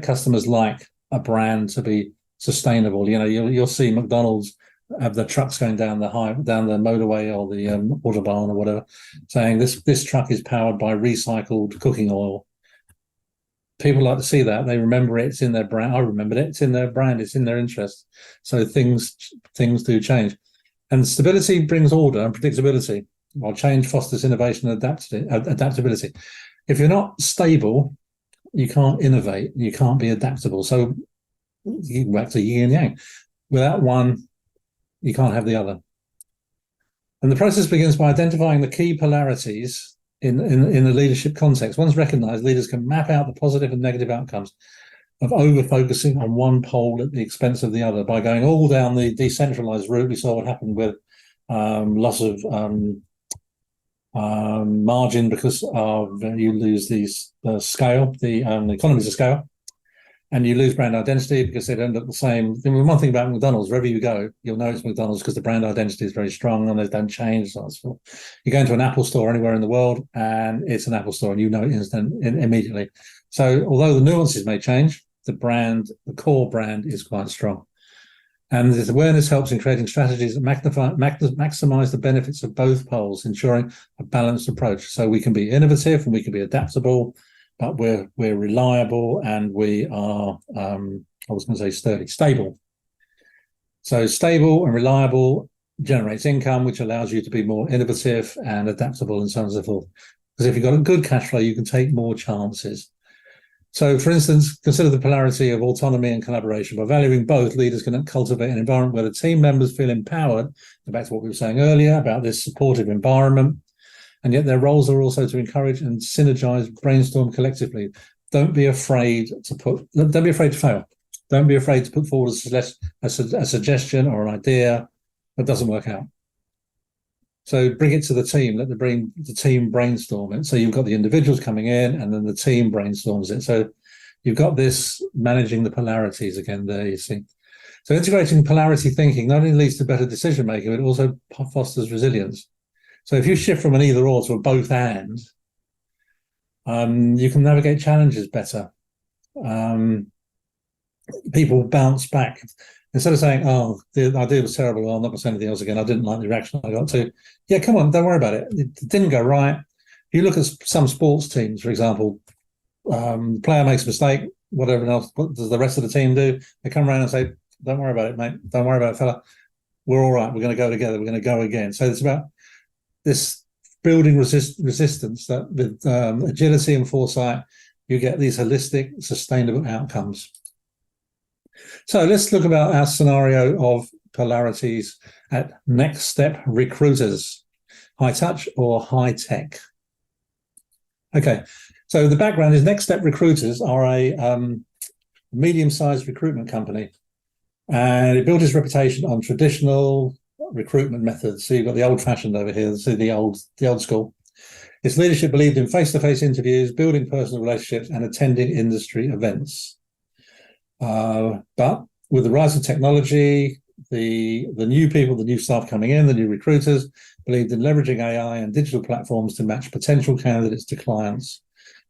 customers like a brand to be sustainable. You know, you'll see McDonald's have the trucks going down the motorway or the autobahn or whatever, saying this truck is powered by recycled cooking oil. People like to see that. They remember it. It's in their brand. I remembered it. It's in their brand. It's in their interest. So things do change, and stability brings order and predictability, while change fosters innovation and adaptability. If you're not stable, you can't innovate, you can't be adaptable. So you go back to yin and yang. Without one, you can't have the other. And the process begins by identifying the key polarities in the leadership context. Once recognized, leaders can map out the positive and negative outcomes. of over-focusing on one pole at the expense of the other. By going all down the decentralized route, we saw what happened with loss of margin because of you lose the scale, the economies of scale, and you lose brand identity because they don't look the same. One thing about McDonald's, wherever you go, you'll know it's McDonald's because the brand identity is very strong and they don't change. So you go into an Apple store anywhere in the world and it's an Apple store and you know it immediately. So although the nuances may change, the core brand is quite strong. And this awareness helps in creating strategies that maximize the benefits of both poles, ensuring a balanced approach. So we can be innovative and we can be adaptable, but we're reliable and we are, sturdy, stable. So stable and reliable generates income, which allows you to be more innovative and adaptable and so on and so forth. Because if you've got a good cash flow, you can take more chances. So, for instance, consider the polarity of autonomy and collaboration. By valuing both, leaders can cultivate an environment where the team members feel empowered, back to what we were saying earlier about this supportive environment, and yet their roles are also to encourage and synergize, brainstorm collectively. Don't be afraid to fail. Don't be afraid to put forward a suggestion or an idea that doesn't work out. So bring it to the team, let the team brainstorm it. So you've got the individuals coming in and then the team brainstorms it. So you've got this managing the polarities again there, you see. So integrating polarity thinking not only leads to better decision making, but it also fosters resilience. So if you shift from an either or to a both and, you can navigate challenges better. People bounce back. Instead of saying, oh, the idea was terrible, well, I'm not going to say anything else again, I didn't like the reaction I got to. Yeah, come on, don't worry about it. It didn't go right. If you look at some sports teams, for example, player makes a mistake, whatever else, what does the rest of the team do? They come around and say, don't worry about it, mate. Don't worry about it, fella. We're all right. We're going to go together. We're going to go again. So it's about this building resistance that with agility and foresight, you get these holistic, sustainable outcomes. So let's look about our scenario of polarities at NextStep recruiters, high touch or high tech. Okay, so the background is NextStep recruiters are a medium-sized recruitment company, and it built its reputation on traditional recruitment methods. So you've got the old-fashioned over here, so the old school. Its leadership believed in face-to-face interviews, building personal relationships, and attending industry events. But with the rise of technology, the new people, the new staff coming in, the new recruiters believed in leveraging AI and digital platforms to match potential candidates to clients,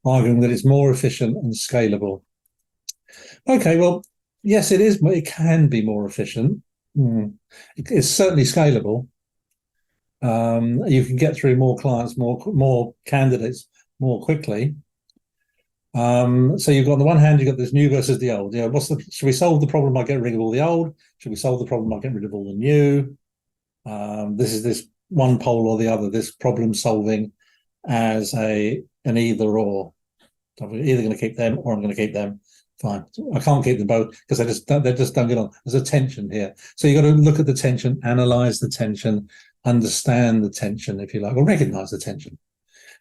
arguing that it's more efficient and scalable. Okay, well, yes, it is. It can be more efficient. It's certainly scalable. You can get through more clients, more candidates more quickly. So you've got on the one hand, you've got this new versus the old. Should we solve the problem by getting rid of all the old? Should we solve the problem by getting rid of all the new? This is this one pole or the other, this problem solving as an either or. I'm either going to keep them or I'm going to keep them. Fine. I can't keep them both because they just don't get on. There's a tension here. So you've got to look at the tension, analyze the tension, understand the tension, if you like, or recognize the tension.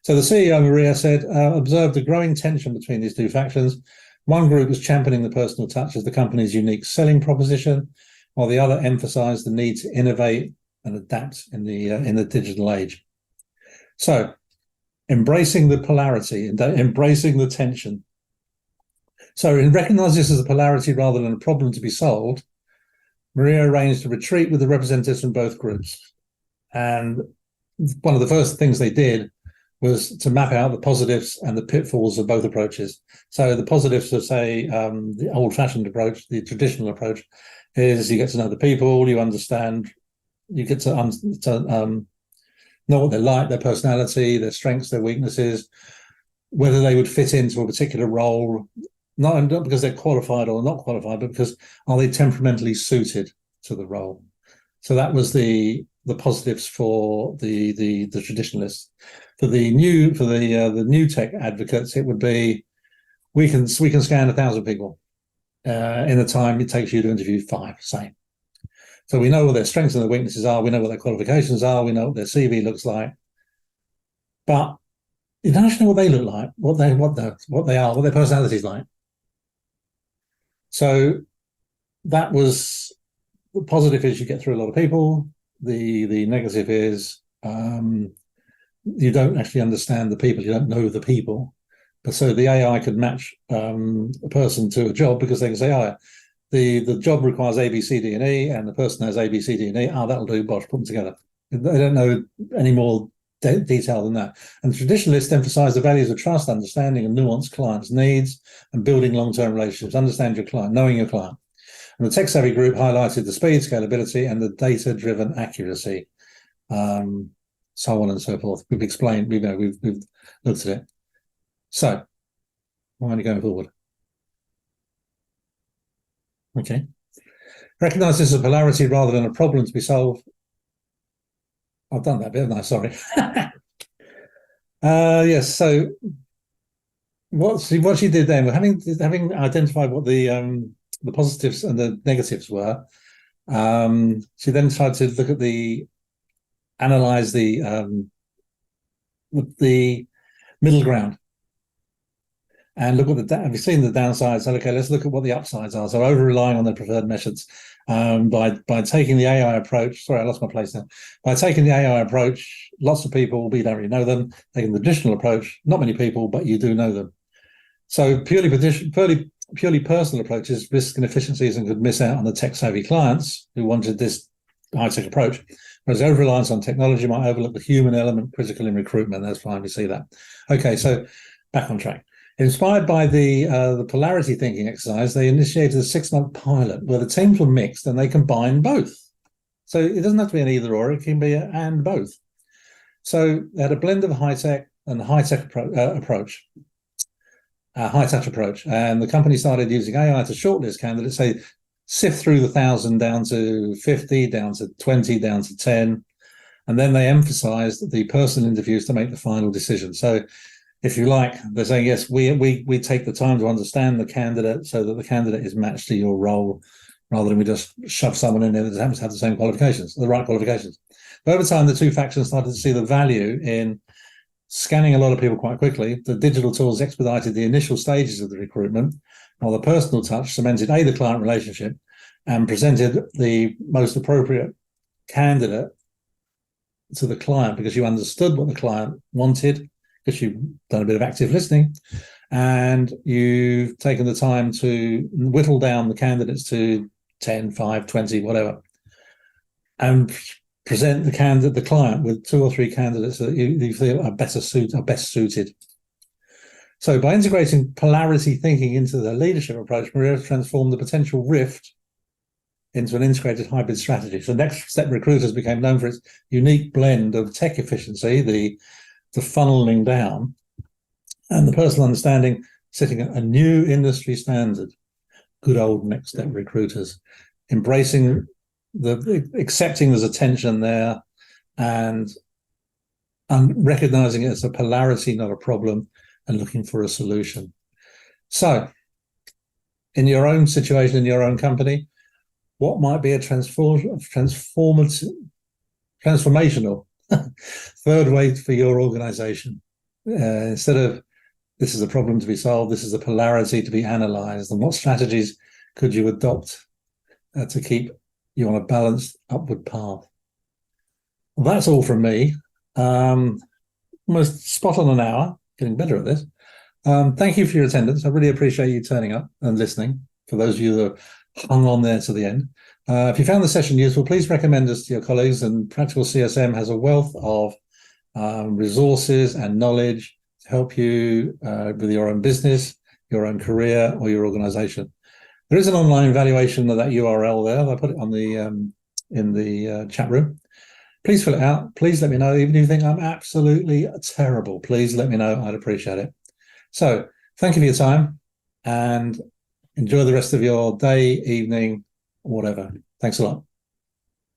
So the CEO, Maria, said, observed a growing tension between these two factions. One group was championing the personal touch as the company's unique selling proposition, while the other emphasized the need to innovate and adapt in the digital age. So embracing the polarity and embracing the tension. So in recognizing this as a polarity rather than a problem to be solved, Maria arranged a retreat with the representatives from both groups. And one of the first things they did was to map out the positives and the pitfalls of both approaches. So the positives of, say, the old-fashioned approach, the traditional approach, is you get to know the people, you understand, you get to know what they like, their personality, their strengths, their weaknesses, whether they would fit into a particular role, not because they're qualified or not qualified, but because are they temperamentally suited to the role. So that was the positives for the traditionalists. For the new tech advocates, it would be we can scan 1,000 people in the time it takes you to interview 5, say. So we know what their strengths and their weaknesses are. We know what their qualifications are. We know what their CV looks like. But you don't actually know what they look like, what they are, what their personality is like. So that was the positive is you get through a lot of people. The negative is you don't actually understand the people. You don't know the people. But so the AI could match a person to a job because they can say, oh, the job requires A, B, C, D, and E, and the person has A, B, C, D, and E. Oh, that'll do. Bosh, put them together. They don't know any more detail than that. And traditionalists emphasize the values of trust, understanding, and nuance clients' needs, and building long-term relationships. Understand your client, knowing your client. And the tech-savvy group highlighted the speed, scalability, and the data-driven accuracy, so on and so forth. We've explained, we've looked at it. So, why are you going forward? Okay. Recognize this as a polarity rather than a problem to be solved. I've done that bit, haven't I? Sorry. Yes. So, what she did then, having identified what the positives and the negatives were, she then tried to look at analyze the middle ground and look at have you seen the downsides? So, okay, let's look at what the upsides are. So over relying on their preferred methods, by taking the AI approach. Sorry, I lost my place now. By taking the AI approach, lots of people, we don't really know them. Taking the traditional approach, not many people, but you do know them. So purely personal approaches risk inefficiencies and could miss out on the tech-savvy clients who wanted this high-tech approach. Whereas over-reliance on technology might overlook the human element critical in recruitment. That's fine, we see that. Okay, so back on track. Inspired by the polarity thinking exercise, they initiated a 6-month pilot where the teams were mixed and they combined both. So it doesn't have to be an either or, it can be an and both. So they had a blend of high-tech and high-tech approach. High-touch approach. And the company started using AI to shortlist candidates, say, sift through the 1,000 down to 50, down to 20, down to 10. And then they emphasized the personal interviews to make the final decision. So if you like, they're saying, yes, we take the time to understand the candidate so that the candidate is matched to your role, rather than we just shove someone in there that happens to have the same qualifications, the right qualifications. But over time, the two factions started to see the value in scanning a lot of people quite quickly. The digital tools expedited the initial stages of the recruitment, while the personal touch cemented the client relationship and presented the most appropriate candidate to the client because you understood what the client wanted, because you've done a bit of active listening, and you've taken the time to whittle down the candidates to 10, 5, 20, whatever, and present the client with 2 or 3 candidates that you feel are best suited. So by integrating polarity thinking into the leadership approach, Maria transformed the potential rift into an integrated hybrid strategy. So NextStep Recruiters became known for its unique blend of tech efficiency, the funneling down, and the personal understanding, setting a new industry standard. Good old NextStep Recruiters, accepting there's a tension there, and recognizing it as a polarity, not a problem, and looking for a solution. So, in your own situation, in your own company, what might be a transformational third way for your organization? Instead of this is a problem to be solved, this is a polarity to be analyzed, and what strategies could you adopt to keep you on a balanced upward path? Well, that's all from me. Almost spot on an hour, getting better at this. Thank you for your attendance. I really appreciate you turning up and listening, for those of you that hung on there to the end. If you found the session useful, please recommend us to your colleagues, and Practical CSM has a wealth of resources and knowledge to help you with your own business, your own career, or your organization. There is an online evaluation of that URL there. I put it on in the chat room. Please fill it out. Please let me know. Even if you think I'm absolutely terrible, please let me know. I'd appreciate it. So thank you for your time, and enjoy the rest of your day, evening, whatever. Thanks a lot.